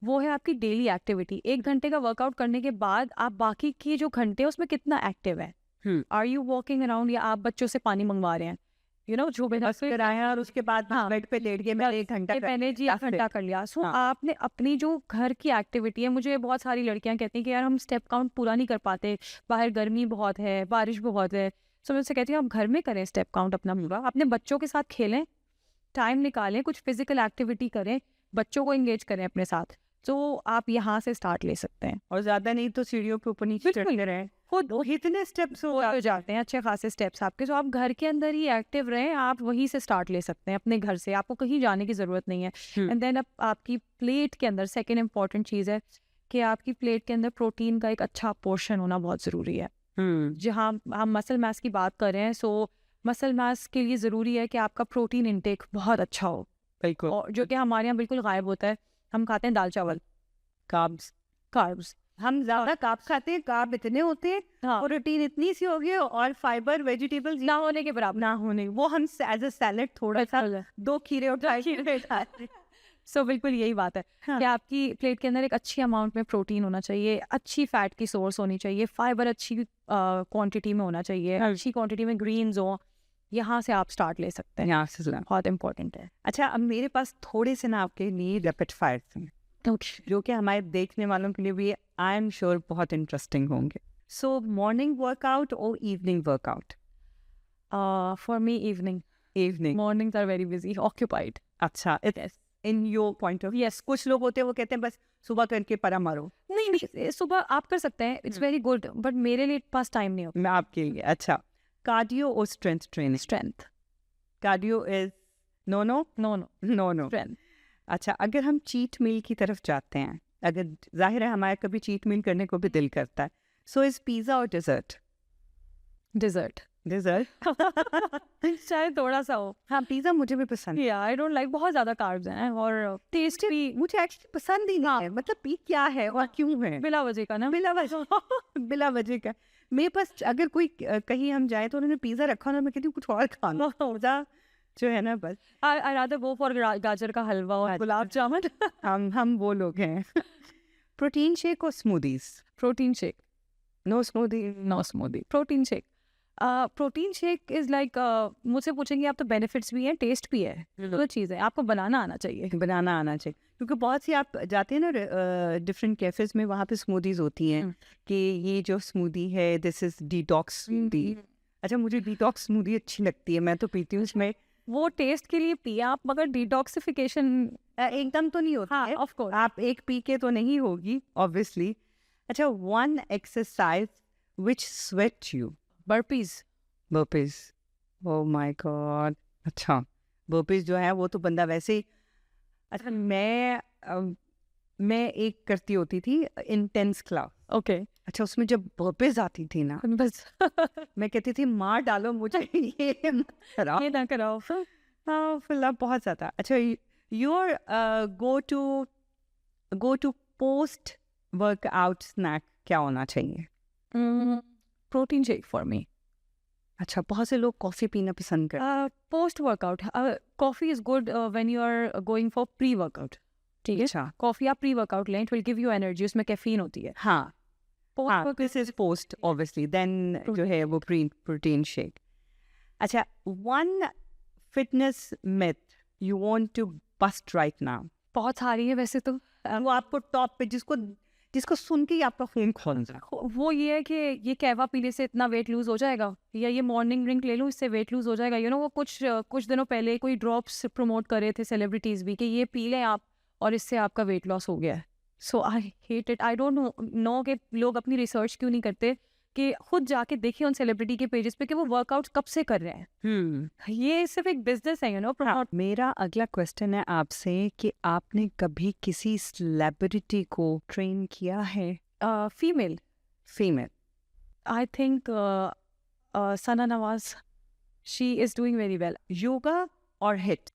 वो है आपकी डेली एक्टिविटी। 1 घंटे का वर्कआउट करने के बाद आप बाकी के जो घंटे उसमें कितना एक्टिव है, आर यू वॉकिंग अराउंड, या आप बच्चों से पानी मंगवा रहे हैं, यू नो, जो बस कराया और उसके बाद बेड पे लेट गए, मैं 1 घंटा मैंने जी 1 घंटा कर लिया। सो आपने अपनी जो घर की एक्टिविटी है, मुझे बहुत सारी लड़कियां कहती हैं कि यार हम स्टेप काउंट पूरा नहीं कर पाते, बाहर गर्मी बहुत है, बारिश बहुत है। सो मैं उससे कहती हूँ आप घर में करें स्टेप काउंट अपना पूरा, अपने बच्चों के साथ खेलें, टाइम निकालें, कुछ फिजिकल एक्टिविटी करें, बच्चों को एंगेज करें अपने साथ। तो आप यहाँ से स्टार्ट ले सकते हैं, और ज्यादा नहीं तो सीढ़ियों पे ऊपर नीचे चढ़ते रहें, खुद इतने स्टेप्स हो जाते हैं, अच्छे खासे स्टेप्स आपके। तो आप घर के अंदर ही एक्टिव रहें, आप वहीं से स्टार्ट ले सकते हैं अपने घर से, आपको कहीं जाने की जरूरत नहीं है। एंड देन आपकी प्लेट के अंदर सेकेंड इंपॉर्टेंट चीज़ है कि आपकी प्लेट के अंदर प्रोटीन का एक अच्छा पोर्शन होना बहुत ज़रूरी है। जहाँ हम मसल मास की बात कर रहे हैं, सो मसल मास के लिए ज़रूरी है कि आपका प्रोटीन इंटेक बहुत अच्छा हो, बिल्कुल। और जो कि हमारे यहाँ बिल्कुल गायब होता है। हम खाते हैं दाल चावल, कार्ब्स, कार्ब्स। हम ज्यादा कार्ब खाते हैं, कार्ब इतने होते हैं, हाँ, प्रोटीन इतनी सी होगी और फाइबर वेजिटेबल्स ना होने के बराबर। ना होने, वो हम एज अ सैलेड थोड़ा सा 2 खीरे उठा के खाते हैं। सो बिल्कुल यही बात है हाँ। कि आपकी प्लेट के अंदर एक अच्छी अमाउंट में प्रोटीन होना चाहिए, अच्छी फैट की सोर्स होनी चाहिए, फाइबर अच्छी क्वांटिटी में होना चाहिए, हाँ। अच्छी क्वांटिटी में ग्रीन्स हो। यहाँ से आप स्टार्ट ले सकते हैं, यहाँ से सलाम। बहुत इंपॉर्टेंट है। अच्छा, अब मेरे पास थोड़े से ना आपके लिए रैपिड फायर हैं, जो कि हमारे देखने वालों के लिए भी आई एम श्योर बहुत इंटरेस्टिंग होंगे। सो मॉर्निंग वर्कआउट और evening workout? For me evening, evening. Mornings are very busy, occupied. अच्छा, in your point of yes, कुछ लोग होते हैं वो कहते हैं बस सुबह करके परा मारो। नहीं नहीं, सुबह आप कर सकते हैं, इट्स वेरी गुड, बट मेरे लिए पास टाइम नहीं होता। मैं आपके लिए अच्छा, कार्डियो और strength training? Strength, cardio is no no no no, no no. Strength. अच्छा, अगर हम चीट मील की तरफ जाते हैं, अगर जाहिर है हमारे कभी चीट मील करने को भी दिल करता है, सो इज पिज़्ज़ा और डेजर्ट? Dessert dessert. चाहे थोड़ा सा हो। हाँ, पिज़्ज़ा मुझे भी पसंद है, या आई डोंट लाइक, बहुत ज्यादा कार्ब्स हैं और टेस्ट भी मुझे एक्चुअली पसंद ही नहीं है। मतलब पी क्या है और क्यों है? बिला वजह का ना। बिला वजह बिला वजह का। मेरे पास अगर कोई कहीं हम जाए तो उन्होंने पिज़्ज़ा रखा ना, मैं कहती हूँ कुछ और खाना, पिज़्ज़ा जो है ना बस। आई रादर गो फॉर गाजर का हलवा और गुलाब जामुन। हम वो लोग हैं। प्रोटीन शेक और smoothies? Protein shake, no smoothie. No smoothie, protein shake. Protein shake is like, मुझसे पूछेंगे आप तो बेनिफिट्स भी हैं, टेस्ट भी है, दो चीज़ है, आपको बनाना आना चाहिए। बनाना आना चाहिए, क्योंकि बहुत सी आप जाते हैं ना डिफरेंट कैफेज में, वहाँ पे स्मूदीज होती हैं कि ये जो स्मूदी है दिस इज डिटॉक्स स्मूदी। अच्छा, मुझे डिटॉक्स स्मूदी अच्छी लगती है, मैं तो पीती हूँ। इसमें वो टेस्ट के लिए पिए आप, मगर डिटॉक्सिफिकेशन एकदम तो नहीं होता है, ऑफ कोर्स। आप एक पी के तो नहीं होगी ऑब्वियसली। अच्छा, one exercise which sweat you? Burpees. Burpees, oh my God. अच्छा, बर्पीज जो है वो तो बंदा वैसे ही। अच्छा, मैं एक करती होती थी इंटेंस क्लास। ओके, अच्छा, उसमें जब बर्पीज आती थी ना, बस मैं कहती थी मार डालो मुझे, ये मत कराओ। ये ना कराओ। हाँ, फिलहाल बहुत ज़्यादा। अच्छा, your go to post workout snack क्या होना चाहिए? Protein shake for me. अच्छा, बहुत से लोग कॉफ़ी पीना पसंद करते post workout coffee is good when you are going for pre workout. ठीक है, अच्छा, कॉफी आप प्री वर्कआउट लें, it will give you energy, उसमें कैफीन होती है। हाँ हाँ, post this is post obviously, then जो है वो प्रोटीन शेक। अच्छा, one fitness myth you want to bust right now? बहुत सारी है वैसे तो। वो आपको टॉप पे जिसको सुन के ही आपका खून खोल जाए, वो ये है कि ये कहवा पीने से इतना वेट लूज हो जाएगा, या ये मॉर्निंग ड्रिंक ले लूँ इससे वेट लूज हो जाएगा। यू नो, वो कुछ दिनों पहले कोई ड्रॉप्स प्रमोट कर रहे थे सेलिब्रिटीज भी कि ये पी लें आप और इससे आपका वेट लॉस हो गया है। So I hate it. I don't know कि लोग अपनी रिसर्च क्यों नहीं करते कि खुद जाके देखिए उन सेलिब्रिटी के पेजेस पे कि वो वर्कआउट कब से कर रहे हैं। ये सिर्फ एक बिजनेस है, यू नो। हाँ, मेरा अगला क्वेश्चन है आपसे कि आपने कभी किसी सेलिब्रिटी को ट्रेन किया है? Female, female? I think Sana Nawaz, she is doing very well. Yoga और हिट?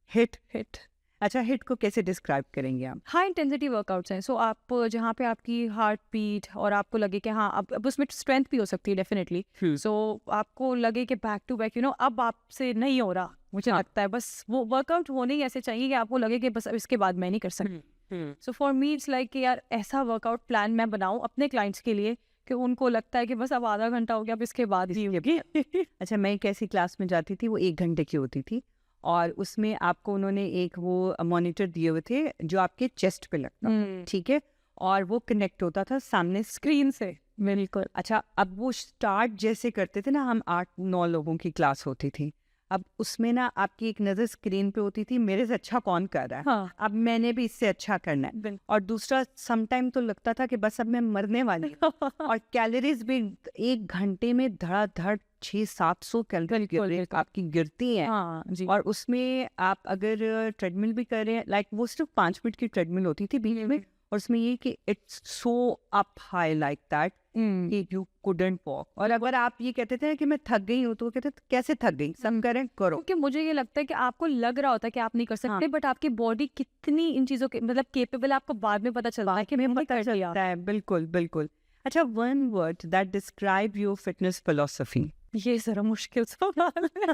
हिट। अच्छा, हिट को कैसे डिस्क्राइब करेंगे आप? हाई इंटेंसिटी वर्कआउट्स हैं, सो आप जहाँ पे आपकी हार्ट बीट और आपको लगे कि हाँ, अब उसमें स्ट्रेंथ भी हो सकती है डेफिनेटली। सो आपको लगे कि back to back, you know, अब आपसे नहीं हो रहा, मुझे लगता है बस वो वर्कआउट होने ही ऐसे चाहिए कि आपको लगे कि बस अब इसके बाद मैं नहीं कर सकती। So for me it's like कि यार ऐसा वर्कआउट प्लान मैं बनाऊँ अपने क्लाइंट्स के लिए कि उनको लगता है कि बस अब आधा घंटा हो गया, अब इसके बाद ही होगी। अच्छा, मैं एक ऐसी क्लास में जाती थी, वो 1 घंटे की होती थी, और उसमें आपको उन्होंने एक वो मॉनिटर दिए हुए थे जो आपके चेस्ट पे लगता, ठीक है, और वो कनेक्ट होता था सामने स्क्रीन से। बिल्कुल। अच्छा, अब वो स्टार्ट जैसे करते थे ना, हम 8-9 लोगों की क्लास होती थी, अब उसमें ना आपकी एक नज़र स्क्रीन पे होती थी, मेरे से अच्छा कौन कर रहा है, हाँ। अब मैंने भी इससे अच्छा करना है। और दूसरा, समटाइम तो लगता था कि बस अब मैं मरने वाली हूँ। और कैलोरीज भी 1 घंटे में धड़ाधड़ 600-700 कैलोरी आपकी गिरती हैं। हाँ, जी। और उसमें आप अगर ट्रेडमिल भी कर रहे हैं, लाइक वो सिर्फ 5 मिनट की ट्रेडमिल होती थी, बीच में और उसमें ये कि it's so up high like that कि यू कुडंट वॉक। और अगर आप ये कहते थे कि मैं थक गई हूँ, तो वो कहते थे कैसे थक गई, सब करें करो। क्योंकि मुझे ये लगता है कि आपको लग रहा होता है कि आप नहीं कर सकते, बट आपकी बॉडी कितनी इन चीजों के मतलब केपेबल है, आपको बाद में पता चलता है कि मैं पता चलता है। बिल्कुल बिल्कुल। अच्छा, one word that describe your fitness philosophy. ये जरा मुश्किल सवाल है।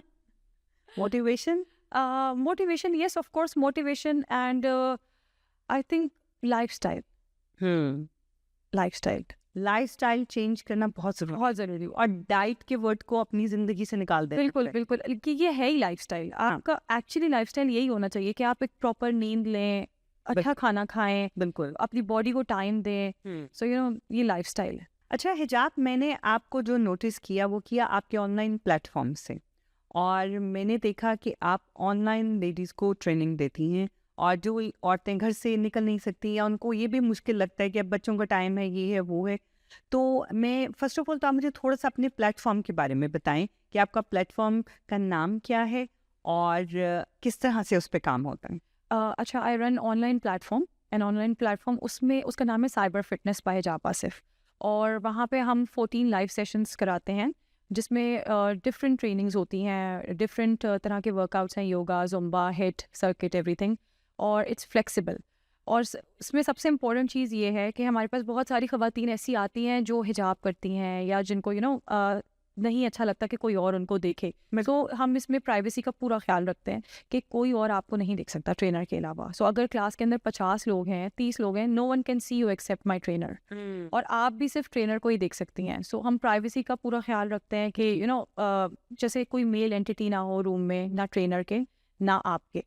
Motivation. Motivation, yes, of course, motivation, and I think lifestyle. Lifestyle lifestyle change करना बहुत जरूरी बहुत जरूरी है। और डाइट के वर्ड को अपनी जिंदगी से निकाल देना बिल्कुल चाहिए। बिल्कुल, कि ये है ही लाइफस्टाइल। आपका एक्चुअली लाइफस्टाइल यही होना चाहिए कि आप एक प्रॉपर नींद लें, अच्छा खाना खाएं, बिल्कुल। अपनी बॉडी को टाइम दें। सो यू नो, ये लाइफस्टाइल है। अच्छा हिजाब, मैंने आपको जो नोटिस किया वो किया आपके ऑनलाइन प्लेटफॉर्म से, और मैंने देखा कि आप ऑनलाइन लेडीज़ को ट्रेनिंग देती हैं, और जो औरतें घर से निकल नहीं सकती या उनको ये भी मुश्किल लगता है कि अब बच्चों का टाइम है, ये है वो है, तो मैं फर्स्ट ऑफ ऑल तो आप मुझे थोड़ा सा अपने प्लेटफॉर्म के बारे में बताएं कि आपका प्लेटफॉर्म का नाम क्या है और किस तरह से उस पर काम होता है। अच्छा, I run online platform, and online platform उसमें उसका नाम है साइबर फिटनेस बाय हिजाब आसिफ, और वहाँ पे हम 14 लाइव सेशंस कराते हैं, जिसमें डिफरेंट ट्रेनिंग्स होती हैं, डिफरेंट तरह के वर्कआउट्स हैं, yoga, Zumba, hit, circuit, everything, और इट्स फ्लेक्सिबल। और इसमें सबसे इम्पोर्टेंट चीज़ ये है कि हमारे पास बहुत सारी ख़वातीन ऐसी आती हैं जो हिजाब करती हैं या जिनको नहीं अच्छा लगता कि कोई और उनको देखे। तो हम इसमें प्राइवेसी का पूरा ख्याल रखते हैं कि कोई और आपको नहीं देख सकता ट्रेनर के अलावा। सो अगर क्लास के अंदर 50 लोग हैं, 30 लोग हैं, no one can see you except my trainer, और आप भी सिर्फ ट्रेनर को ही देख सकती हैं। सो हम प्राइवेसी का पूरा ख्याल रखते हैं कि जैसे कोई मेल एंटिटी ना हो रूम में, ना ट्रेनर के ना आपके,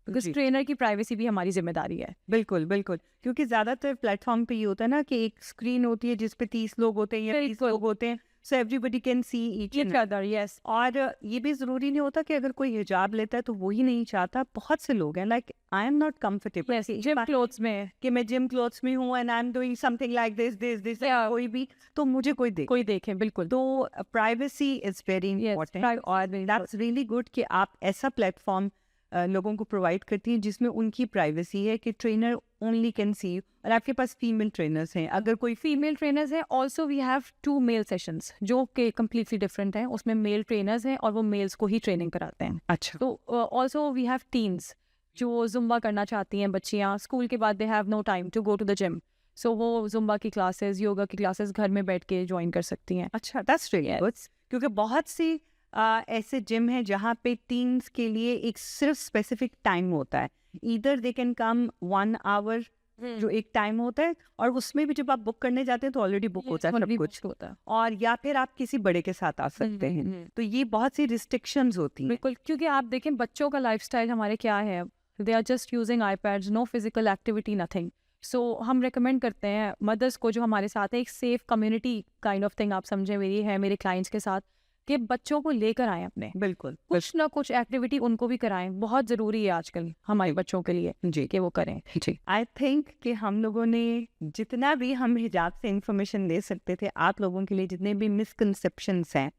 बिकॉज ट्रेनर की प्राइवेसी भी हमारी जिम्मेदारी है। बिल्कुल बिल्कुल, क्योंकि ज्यादातर प्लेटफॉर्म पे ये होता है ना कि एक स्क्रीन होती है जिसपे 30 लोग होते हैं या 30 लोग होते हैं, so everybody can see each other. Yes, और ये भी जरूरी नहीं होता कि अगर कोई हिजाब लेता है तो वो ही नहीं चाहता। बहुत से लोग हैं like I am not comfortable gym clothes में, कि मैं जिम क्लोथ्स में हूँ and I am doing something like this कोई भी, तो मुझे कोई देखे। बिल्कुल, तो प्राइवेसी इज वेरी इंपॉर्टेंट, और दैट्स रियली गुड कि आप ऐसा प्लेटफॉर्म लोगों को प्रोवाइड करती हैं जिसमें उनकी प्राइवेसी है कि ट्रेनर ओनली कैन सी, और आपके पास फीमेल ट्रेनर्स हैं। अगर कोई फीमेल ट्रेनर्स हैं, also we have 2 male sessions जो कि कम्प्लीटली डिफरेंट हैं। उसमें मेल ट्रेनर्स हैं और वो मेल्स को ही ट्रेनिंग कराते हैं। अच्छा, तो ऑल्सो वी हैव टीन्स जो जुम्बा करना चाहती हैं बच्चियाँ, स्कूल के बाद they have no time to go to the gym, so वो जुम्बा की क्लासेस, योगा की क्लासेस घर में बैठ के ज्वाइन कर सकती हैं। अच्छा, दैट्स रियली गुड, क्योंकि बहुत सी ऐसे जिम हैं जहाँ पे टीन्स के लिए एक सिर्फ स्पेसिफिक टाइम होता है, either they can come 1 hour जो एक टाइम होता है, और उसमें भी जब आप बुक करने जाते हैं तो ऑलरेडी बुक होता है सब कुछ होता है, और या फिर आप किसी बड़े के साथ आ सकते हैं। तो ये बहुत सी रिस्ट्रिक्शंस होती हैं। बिल्कुल, क्योंकि आप देखें बच्चों का लाइफस्टाइल हमारे क्या है, they are just using iPads, no physical activity, nothing. So हम रेकमेंड करते हैं मदर्स को जो हमारे साथ है, एक safe community kind of thing, आप समझे मेरी है, मेरे क्लाइंट्स के साथ, कि बच्चों को लेकर आए अपने, बिल्कुल कुछ ना कुछ एक्टिविटी उनको भी कराएं। बहुत ज़रूरी है आजकल हमारे बच्चों के लिए जी कि वो करें। जी, आई थिंक कि हम लोगों ने जितना भी हम हिजाब से इंफॉर्मेशन ले सकते थे, आप लोगों के लिए जितने भी मिसकंसेप्शंस हैं,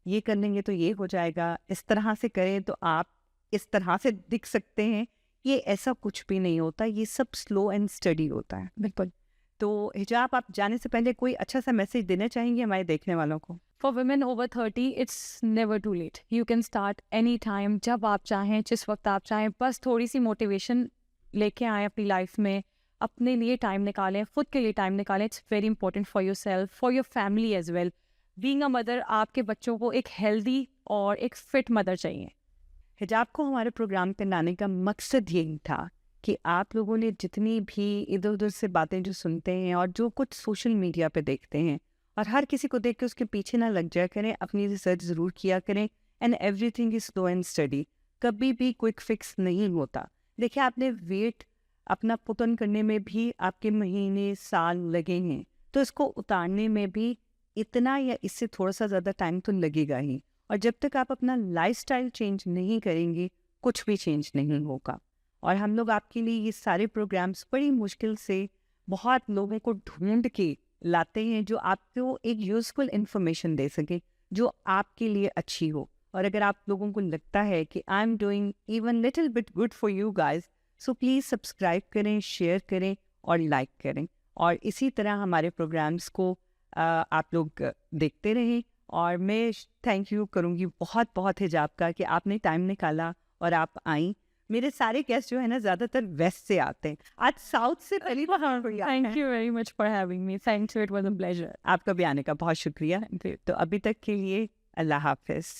ये कर लेंगे तो ये हो जाएगा, इस तरह से करें तो आप इस तरह से दिख सकते हैं, ये ऐसा कुछ भी नहीं होता। ये सब स्लो एंड स्टडी होता है। बिल्कुल। तो हिजाब, आप जाने से पहले कोई अच्छा सा मैसेज देना चाहेंगे हमारे देखने वालों को? For women over 30, it's never too late. You can start any time, जब आप चाहें, जिस वक्त आप चाहें। बस थोड़ी सी मोटिवेशन लेके आएँ अपनी लाइफ में, अपने लिए टाइम निकालें, खुद के लिए टाइम निकालें। It's very important for yourself, for your family as well. Being a mother, आपके बच्चों को एक हेल्दी और एक फिट मदर चाहिए। हिजाब को हमारे प्रोग्राम पे लाने का मकसद यही था कि आप लोगों ने जितनी भी इधर उधर से बातें जो सुनते हैं और जो कुछ सोशल मीडिया पे देखते हैं, और हर किसी को देख के उसके पीछे ना लग जाया करें, अपनी रिसर्च ज़रूर किया करें। And everything is slow and study, कभी भी क्विक फिक्स नहीं होता। देखिए, आपने वेट अपना पुट ऑन करने में भी आपके महीने साल लगे हैं, तो इसको उतारने में भी इतना या इससे थोड़ा सा ज़्यादा टाइम तो लगेगा ही। और जब तक आप अपना लाइफस्टाइल चेंज नहीं करेंगे, कुछ भी चेंज नहीं होगा। और हम लोग आपके लिए ये सारे प्रोग्राम्स बड़ी मुश्किल से बहुत लोगों को ढूंढ के लाते हैं जो आपको एक यूजफुल इंफॉर्मेशन दे सके, जो आपके लिए अच्छी हो। और अगर आप लोगों को लगता है कि I am doing even little bit good for you guys, so please subscribe करें, शेयर करें और लाइक करें, और इसी तरह हमारे प्रोग्राम्स को आप लोग देखते रहें। और मैं थैंक यू करूँगी बहुत बहुत हिजाब का कि आपने टाइम निकाला और आप आई। मेरे सारे गेस्ट जो है ना ज़्यादातर वेस्ट से आते हैं, आज साउथ से पहली बार कोई आया है। Thank you very much for having me. Thank you. It was a pleasure. आपका भी आने का बहुत शुक्रिया। तो अभी तक के लिए अल्लाह हाफिज़।